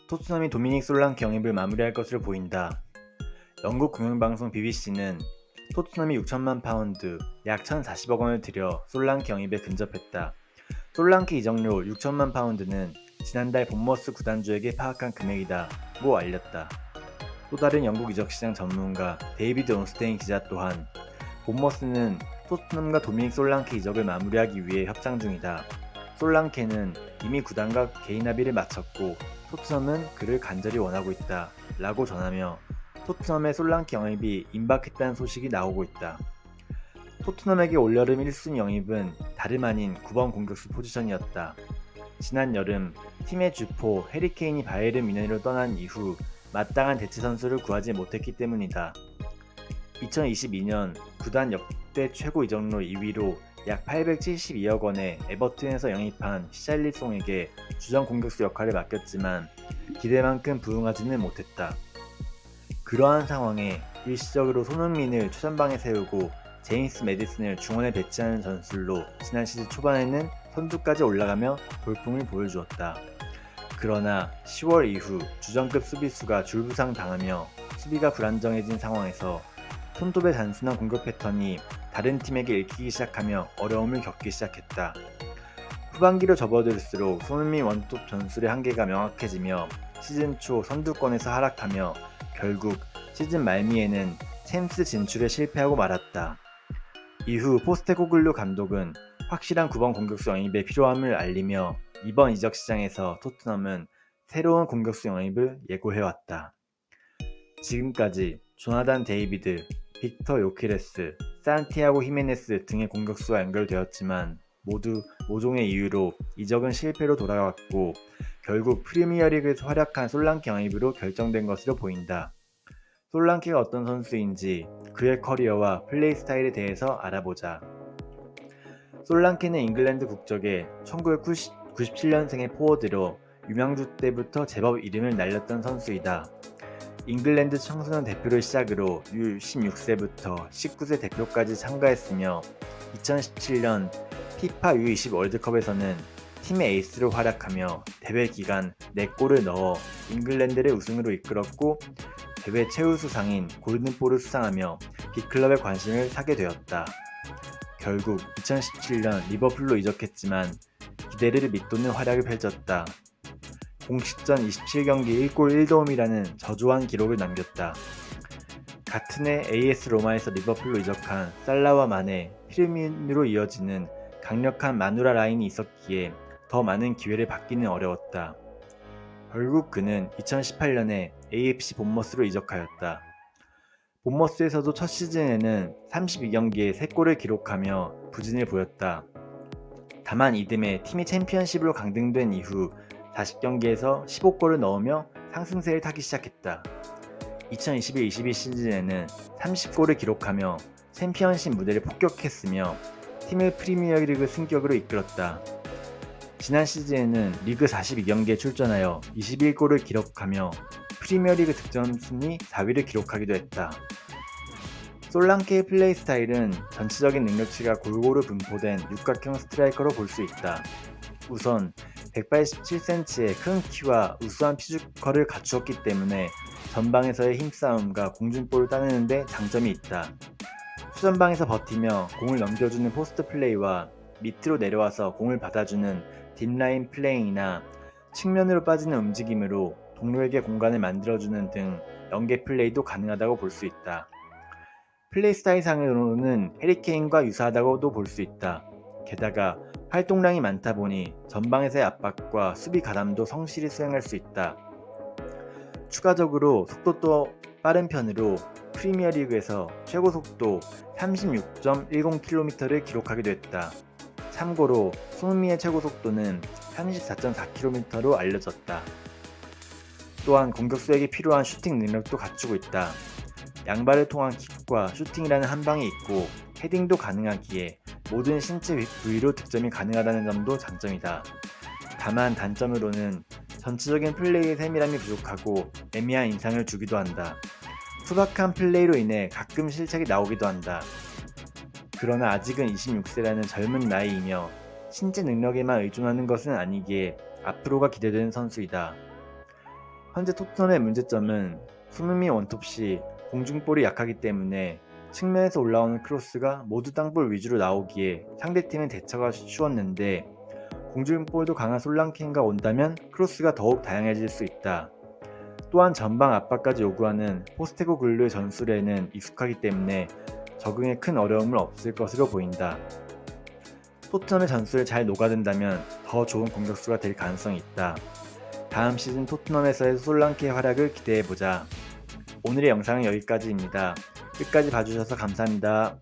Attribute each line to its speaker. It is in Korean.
Speaker 1: 토트넘이 도미닉 솔랑케 영입을 마무리할 것으로 보인다. 영국 공영방송 BBC는 토트넘이 6천만 파운드, 약 1,040억 원을 들여 솔랑케 영입에 근접했다. 솔랑케 이적료 6천만 파운드는 지난달 본머스 구단주에게 파악한 금액이다고 알렸다. 또 다른 영국 이적시장 전문가 데이비드 온스테인 기자 또한 본머스는 토트넘과 도미닉 솔랑케 이적을 마무리하기 위해 협상 중이다. 솔랑케는 이미 구단과 개인 합의를 마쳤고 토트넘은 그를 간절히 원하고 있다 라고 전하며 토트넘의 솔랑케 영입이 임박했다는 소식이 나오고 있다. 토트넘에게 올여름 1순위 영입은 다름 아닌 9번 공격수 포지션이었다. 지난 여름 팀의 주포 해리케인이 바이에른 뮌헨으로 떠난 이후 마땅한 대체 선수를 구하지 못했기 때문이다. 2022년 구단 역대 최고 이적료 2위로 약 872억 원에 에버튼에서 영입한 히샬리송에게 주전 공격수 역할을 맡겼지만 기대만큼 부응하지는 못했다. 그러한 상황에 일시적으로 손흥민을 최전방에 세우고 제임스 매디슨을 중원에 배치하는 전술로 지난 시즌 초반에는 선두까지 올라가며 돌풍을 보여주었다. 그러나 10월 이후 주전급 수비수가 줄부상 당하며 수비가 불안정해진 상황에서 손톱의 단순한 공격 패턴이 다른 팀에게 읽히기 시작하며 어려움을 겪기 시작했다. 후반기로 접어들수록 손흥민 원톱 전술의 한계가 명확해지며 시즌 초 선두권에서 하락하며 결국 시즌 말미에는 챔스 진출에 실패하고 말았다. 이후 포스테코글루 감독은 확실한 9번 공격수 영입의 필요함을 알리며 이번 이적 시장에서 토트넘은 새로운 공격수 영입을 예고해왔다. 지금까지 조나단 데이비드, 빅터 요케레스, 산티아고 히메네스 등의 공격수와 연결되었지만 모두 모종의 이유로 이적은 실패로 돌아갔고 결국 프리미어리그에서 활약한 솔랑케 영입으로 결정된 것으로 보인다. 솔랑케가 어떤 선수인지 그의 커리어와 플레이 스타일에 대해서 알아보자. 솔랑케는 잉글랜드 국적의 1997년생의 포워드로 유망주 때부터 제법 이름을 날렸던 선수이다. 잉글랜드 청소년 대표를 시작으로 U16세부터 19세 대표까지 참가했으며 2017년 피파 U20 월드컵에서는 팀의 에이스로 활약하며 대회 기간 4골을 넣어 잉글랜드를 우승으로 이끌었고 대회 최우수상인 골든볼을 수상하며 빅클럽의 관심을 사게 되었다. 결국 2017년 리버풀로 이적했지만 기대를 밑도는 활약을 펼쳤다. 공식전 27경기 1골 1도움이라는 저조한 기록을 남겼다. 같은 해 AS 로마에서 리버풀로 이적한 살라와 마네, 피르미누로 이어지는 강력한 마누라 라인이 있었기에 더 많은 기회를 받기는 어려웠다. 결국 그는 2018년에 AFC 본머스로 이적하였다. 본머스에서도 첫 시즌에는 32경기에 3골을 기록하며 부진을 보였다. 다만 이듬해 팀이 챔피언십으로 강등된 이후 40경기에서 15골을 넣으며 상승세를 타기 시작했다. 2021-22 시즌에는 30골을 기록하며 챔피언십 무대를 폭격했으며 팀을 프리미어리그 승격으로 이끌었다. 지난 시즌에는 리그 42경기에 출전하여 21골을 기록하며 프리미어리그 득점 순위 4위를 기록하기도 했다. 솔랑케의 플레이 스타일은 전체적인 능력치가 골고루 분포된 육각형 스트라이커로 볼 수 있다. 우선 187cm의 큰 키와 우수한 피지컬을 갖추었기 때문에 전방에서의 힘싸움과 공중볼을 따내는 데 장점이 있다. 수전방에서 버티며 공을 넘겨주는 포스트 플레이와 밑으로 내려와서 공을 받아주는 딥라인 플레이나 측면으로 빠지는 움직임으로 동료에게 공간을 만들어주는 등 연계 플레이도 가능하다고 볼 수 있다. 플레이 스타일상으로는 해리케인과 유사하다고도 볼 수 있다. 게다가 활동량이 많다 보니 전방에서의 압박과 수비 가담도 성실히 수행할 수 있다. 추가적으로 속도도 빠른 편으로 프리미어리그에서 최고 속도 36.10km를 기록하기도 했다. 참고로 손흥민의 최고 속도는 34.4km로 알려졌다. 또한 공격수에게 필요한 슈팅 능력도 갖추고 있다. 양발을 통한 킥과 슈팅이라는 한 방이 있고 헤딩도 가능하기에 모든 신체 부위로 득점이 가능하다는 점도 장점이다. 다만 단점으로는 전체적인 플레이의 세밀함이 부족하고 애매한 인상을 주기도 한다. 투박한 플레이로 인해 가끔 실책이 나오기도 한다. 그러나 아직은 26세라는 젊은 나이이며 신체 능력에만 의존하는 것은 아니기에 앞으로가 기대되는 선수이다. 현재 토트넘의 문제점은 손흥민 원톱 시 공중볼이 약하기 때문에 측면에서 올라오는 크로스가 모두 땅볼 위주로 나오기에 상대팀은 대처가 쉬웠는데, 공중볼도 강한 솔랑케인가 온다면 크로스가 더욱 다양해질 수 있다. 또한 전방 압박까지 요구하는 포스테코글루의 전술에는 익숙하기 때문에 적응에 큰 어려움은 없을 것으로 보인다. 토트넘의 전술에 잘 녹아든다면 더 좋은 공격수가 될 가능성이 있다. 다음 시즌 토트넘에서의 솔랑케의 활약을 기대해보자. 오늘의 영상은 여기까지입니다. 끝까지 봐주셔서 감사합니다.